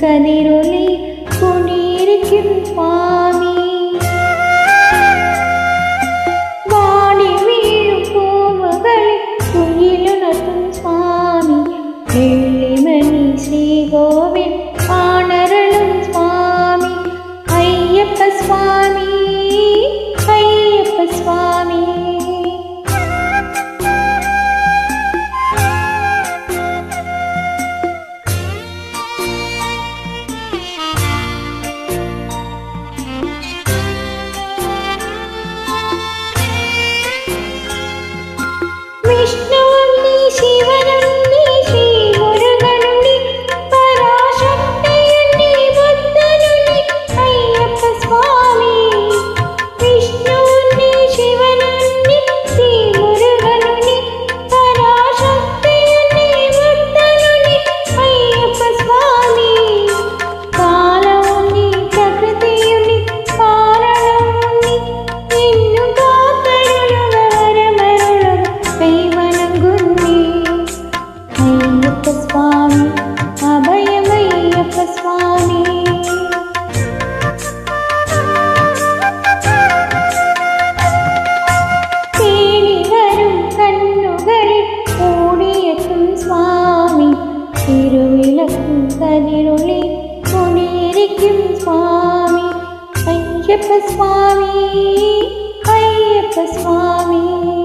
കതിരൊളി കുടിയിരിക്കും സ്വാമി. വാടി വീഴും പൂവുകളിൽ കുയിലുണർത്തും സ്വാമി. വെള്ളിമണി ശ്രീകോവിൽ കാണരളും സ്വാമി. അയ്യപ്പ സ്വാമി, അയ്യപ്പ സ്വാമി. വിഷ്ണുവുണ്ണി, ശിവനുണ്ണി, ശ്രീമുരുകനുണ്ണി, പരാശക്തിയുണ്ണി, ബുദ്ധനുണ്ണി, അയ്യപ്പ സ്വാമി. വിഷ്ണുവുണ്ണി, ശിവനുണ്ണി, ശ്രീമുരുകനുണ്ണി, പരാശക്തിയുണ്ണി, ബുദ്ധനുണ്ണി, അയ്യപ്പ സ്വാമി. കാലമുണ്ണി, പ്രകൃതിയുണ്ണി, കാരണമുണ്ണി, എന്നു കാത്തരുളുക വരമരുളുക കൈവണങ്ങുന്നേ. അയ്യപ്പ സ്വാമി, അഭയമയ്യപ്പ സ്വാമി. തേടിവരും കണ്ണുകളിൽ ഓടിയെത്തും സ്വാമി. തിരുവിളക്കും കതിരൊളി കുടിയിരിക്കും സ്വാമി. അയ്യപ്പ സ്വാമി, അയ്യപ്പ സ്വാമി.